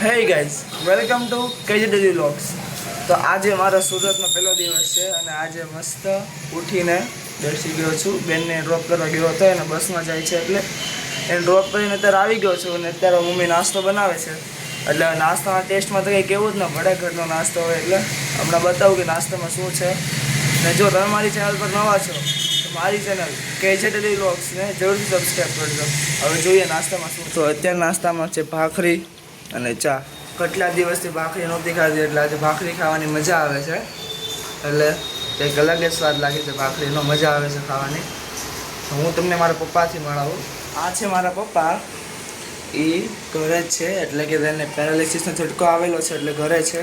હે guys, welcome to KG daily vlogs. તો આજે મારો સુરતનો પહેલો દિવસ છે અને આજે મસ્ત ઉઠીને બેસી ગયો છું. બેનને ડ્રોપ કરવા ગયો હતો અને બસમાં જાય છે એટલે એને ડ્રોપ કરીને અત્યારે આવી ગયો છું અને અત્યારે મમ્મી નાસ્તો બનાવે છે. એટલે નાસ્તાના ટેસ્ટમાં તો કંઈ કેવું જ ન પડે, ઘરનો નાસ્તો હોય એટલે હમણાં બતાવું કે નાસ્તામાં શું છે. અને જો તમે મારી ચેનલ પર નવા છો તો મારી ચેનલ કેજીડેલી વ્લોગ્સને જરૂરથી સબસ્ક્રાઈબ કરજો. હવે જોઈએ નાસ્તામાં શું. તો અત્યારે નાસ્તામાં છે ભાખરી અને ચા. કેટલા દિવસથી ભાખરી નહોતી ખાધી એટલે આજે ભાખરી ખાવાની મજા આવે છે. એટલે કંઈક અલગ જ સ્વાદ લાગે છે ભાખરીનો, મજા આવે છે ખાવાની. તો હું તમને મારા પપ્પાથી મળાવું. આ છે મારા પપ્પા, એ ઘરે જ છે, એટલે કે તેને પેરાલિસિસનો ઝટકો આવેલો છે એટલે ઘરે છે.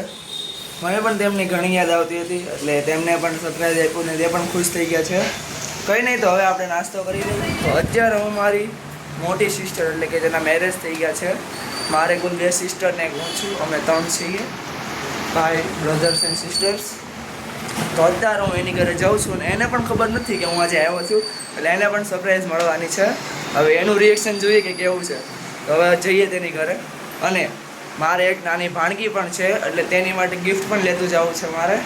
મને પણ તેમની ઘણી યાદ આવતી હતી એટલે તેમને પણ સરપ્રાઈઝ આપ્યું ને તે પણ ખુશ થઈ ગયા છે. કંઈ નહીં, તો હવે આપણે નાસ્તો કરી લઈએ. તો અત્યારે હું મારી મોટી સિસ્ટર એટલે કે જેના મેરેજ થઈ ગયા છે, મારે કુલ 2 સિસ્ટર ને એક હું છું, અમે 3 છીએ ભાઈ, બ્રધર્સ એન્ડ સિસ્ટર્સ. તો અત્યારે હું એની ઘરે જાઉં છું ને એને પણ ખબર નથી કે હું આજે આવ્યો છું, એટલે એને પણ સરપ્રાઈઝ મળવાની છે. હવે એનું રિએક્શન જોઈએ કે કેવું છે. તો હવે જઈએ તેની ઘરે. અને મારે એક નાની ભાણકી પણ છે એટલે તેની માટે ગિફ્ટ પણ લેતું જવું છે મારે.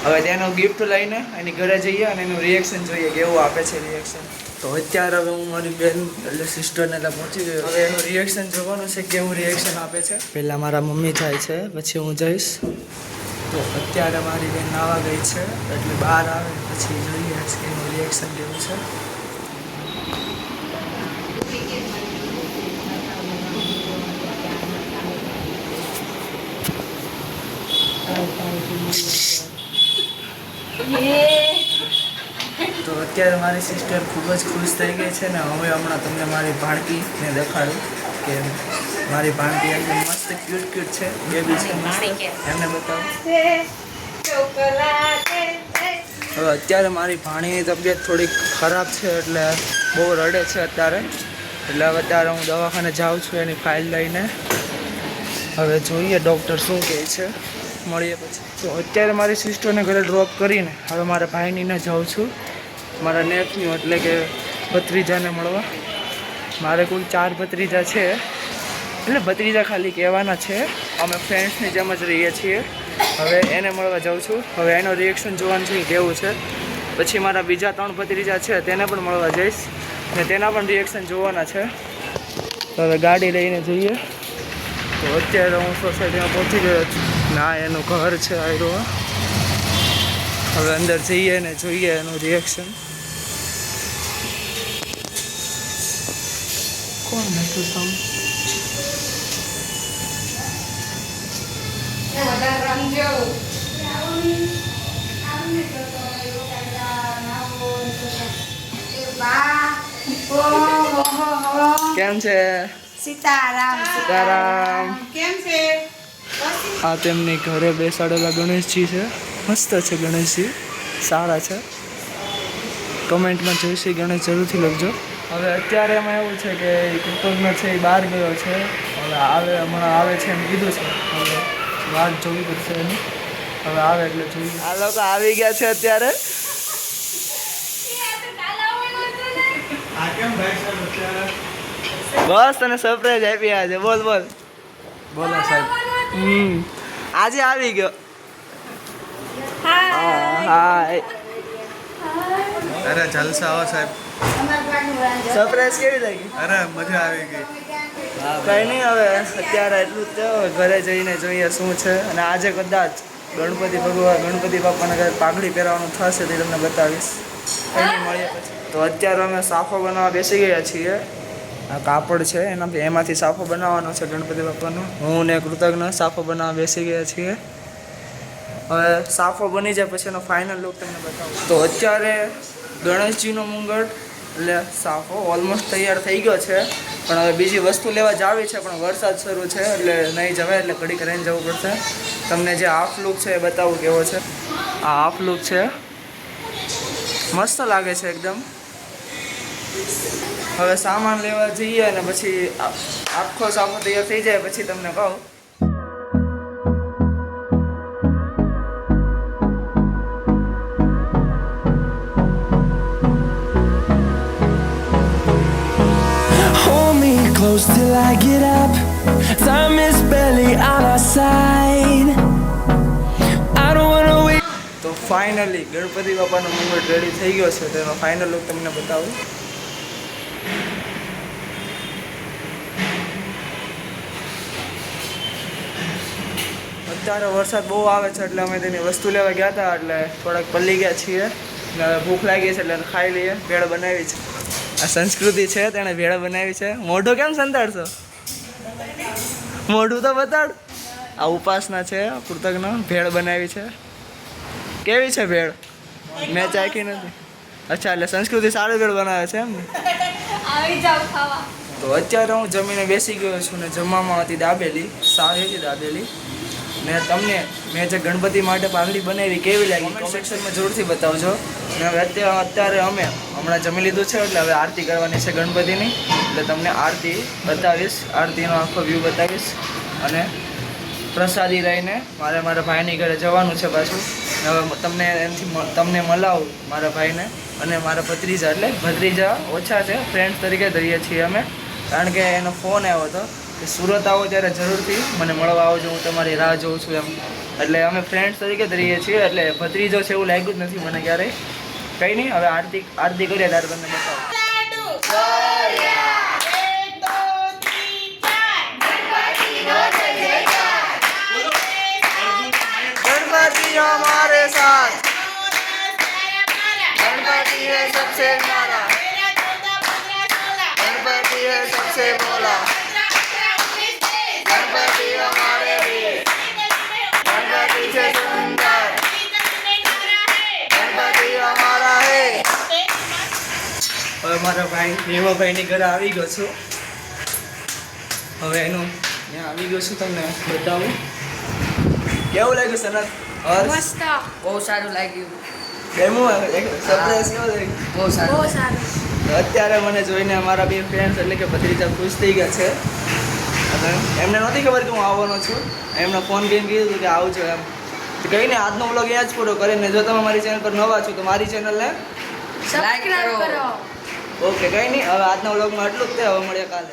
હવે તેનું ગિફ્ટ લઈને એની ઘરે જઈએ અને એનું રિએક્શન જોઈએ કેવું આપે છે રિએક્શન. તો અત્યારે હવે હું મારી બેન એટલે સિસ્ટરને ત્યાં પહોંચી ગયો. હવે એનું રિએક્શન જોવાનું છે, કેવું રિએક્શન આપે છે. પહેલાં મારા મમ્મી જાય છે, પછી હું જઈશ. તો અત્યારે મારી બેન નાવા ગઈ છે એટલે બહાર આવે પછી જોઈએ કે એનું રિએક્શન કેવું છે. તો અત્યારે મારી સિસ્ટર ખૂબ જ ખુશ થઈ ગઈ છે ને હવે હમણાં તમને મારી ભાણકીને દેખાડું કે મારી ભાણકી એકદમ મસ્ત ક્યુટ છે, બેબી છે મસ્ત, એમને બતાવું. હવે અત્યારે મારી ભાણીની તબિયત થોડીક ખરાબ છે એટલે બહુ રડે છે અત્યારે. એટલે હવે અત્યારે હું દવાખાને જાઉં છું એની ફાઇલ લઈને. હવે જોઈએ ડૉક્ટર શું કહે છે, મળીએ પછી. તો અત્યારે મારી સિસ્ટરને ઘરે ડ્રોપ કરીને હવે મારા ભાઈનીને જાઉં છું, મારા નેફ્યુ એટલે કે ભત્રીજાને મળવા. મારે કુલ 4 ભત્રીજા છે, એટલે ભત્રીજા ખાલી કહેવાના છે, અમે ફ્રેન્ડ્સની જેમ જ રહીએ છીએ. હવે એને મળવા જાઉં છું. હવે એનો રિએક્શન જોવાનું છે કેવું છે. પછી મારા બીજા 3 ભત્રીજા છે તેને પણ મળવા જઈશ અને તેના પણ રિએક્શન જોવાના છે. તો હવે ગાડી લઈને જઈએ. તો અત્યારે હું સોસાયટીમાં પહોંચી ગયો છું. ના એનું ઘર છે આયરો. હવે અંદર જઈએ ને જોઈએ એનું રિએક્શન. કોણ બેઠું તમે? કેમ છે? સીતારામ. સીતારામ. કેમ છે? આ તેમની ઘરે બેસાડેલા ગણેશજી છે, મસ્ત છે ગણેશજી, સારા છે. કમેન્ટમાં જોઈશે ગણેશ જરૂરથી લખજો. હવે અત્યારે એમાં એવું છે કે કૃતજ્ઞ છે એ બહાર ગયો છે, હવે આવે હમણાં આવે છે એમ કીધું છે. હવે વાત જોવી પડશે એની, હવે આવે એટલે જોઈએ. આ લોકો આવી ગયા છે અત્યારે. બસ તને સરપ્રાઈઝ આપી આજે. બોલ બોલ. બોલો સાહેબ. આજે આવી ગયો. હાય. અરે જલસા હો સાહેબ. સરપ્રાઈઝ કેવી લાગી? અરે મજા આવી ગઈ. કંઈ નહીં, હવે અત્યારે એટલું જ થયો. ઘરે જઈને જોઈએ શું છે. અને આજે કદાચ ગણપતિ બાપાને કદાચ પાઘડી પહેરવાનું થશે તે તમને બતાવીશ. કંઈ નહીં, મળીએ પછી. તો અત્યારે અમે સાફો બનાવવા બેસી ગયા છીએ. આ કાપડ છે એમાંથી સાફો બનાવવાનો છે ગણપતિ બાપાનો. હું ને કૃતજ્ઞ સાફો બનાવવા બેસી ગયા છીએ. હવે સાફો બની જાય પછી એનો ફાઇનલ લુક તમને બતાવું. તો અત્યારે ગણેશજીનો મુંગટ એટલે સાફો ઓલમોસ્ટ તૈયાર થઈ ગયો છે, પણ હવે બીજી વસ્તુ લેવા જાવી છે પણ વરસાદ શરૂ છે એટલે નહીં જવાય, એટલે ઘડીક રહીને જવું પડશે. તમને જે હાફ લુક છે એ બતાવું કેવો છે. આ હાફ લુક છે, મસ્ત લાગે છે એકદમ. હવે સામાન લેવા જઈએ અને પછી આખો સાફો તૈયાર થઈ જાય પછી તમને કહું. close till I get up. Time is barely on our side. I don't wanna wait. તો ફાઇનલી ગણપતિ બાપાનો મુંગટ રેડી થઈ ગયો છે તો એનો ફાઇનલ લુક તમને બતાવું. અત્યારે વરસાદ બહુ આવે છે એટલે અમે તેની વસ્તુ લેવા ગયા હતા એટલે થોડાક પલ્લી ગયા છીએ ને હવે ભૂખ લાગી છે એટલે ખાઈ લઈએ. ભેળ બનાવી છે, આ સંસ્કૃતિ છે તેણે ભેળ બનાવી છે. મોઢું કેમ સંતાડશો? મોઢું તો બતાડ. આ ઉપાસના છે કૃતજ્ઞ ભેળ બનાવી છે. કેવી છે ભેળ? મેં ચાખી નથી. અચ્છા, એટલે સંસ્કૃતિ સારી ભેળ બનાવે છે એમ ને? આવી જાવ ખાવા. તો અત્યારે હું જમીને બેસી ગયો છું ને જમવામાં હતી દાબેલી, સારી હતી દાબેલી. ને તમને મેં જે ગણપતિ માટે પાઘડી બનાવી કેવી લાગી કોમેન્ટ સેક્શનમાં જરૂરથી બતાવજો. ને હવે અત્યારે અમે હમણાં જમી લીધું છે એટલે હવે આરતી કરવાની છે ગણપતિની, એટલે તમને આરતી બતાવીશ, આરતીનો આખો વ્યૂ બતાવીશ. અને પ્રસાદી લઈને મારા ભાઈની ઘરે જવાનું છે પાછું. હવે તમને મળાવું મારા ભાઈને અને મારા ભત્રીજા, એટલે ભત્રીજા ઓછા છે, ફ્રેન્ડ્સ તરીકે ધરીએ છીએ અમે, કારણ કે એનો ફોન આવ્યો હતો કે સુરત આવો ત્યારે જરૂરથી મને મળવા આવજો, હું તમારી રાહ જોઉં છું એમ. એટલે અમે ફ્રેન્ડ્સ તરીકે ધરીએ છીએ, એટલે ભત્રીજો છે એવું લાગ્યું જ નથી મને ક્યારેય. કંઈ નહીં, હવે આરતી કરીએ ત્યારે તમને બતાવું. गणपति हमारे साथ, गणपति है सबसे प्यारा, गणपति है सबसे भोला, गणपति हमारे वीर, गणपति से सुंदर, गणपति हमारा है. હવે મારા ભાઈ હેમાભાઈની ઘરે આવી ગયો છું. હવે એનું ત્યાં આવી ગયો છું, તમને બતાવું. કેવું લાગ્યું સનત? મસ્ત. બહુ સારું લાગ્યું. ડેમો સરપ્રાઈઝ કેવો લાગ્યું? બહુ સારું. બહુ સારું. તો અત્યારે મને જોઈને અમારા બે ફ્રેન્ડ્સ એટલે કે ભત્રીજા ખુશ થઈ ગયા છે. અને એમને નહોતી ખબર કે હું આવવાનો છું, એમને ફોન કરીને કીધું કે આવજો એમ. તો કહીને આજનો વ્લોગ અહીંયા જ પૂરો કરીને, જો તમે મારી ચેનલ પર નવા છો તો મારી ચેનલને સબસ્ક્રાઇબ કરો. ઓકે, કંઈ નહીં, હવે આજના વ્લોગમાં એટલું જ તે. હવે મળીએ કાલે.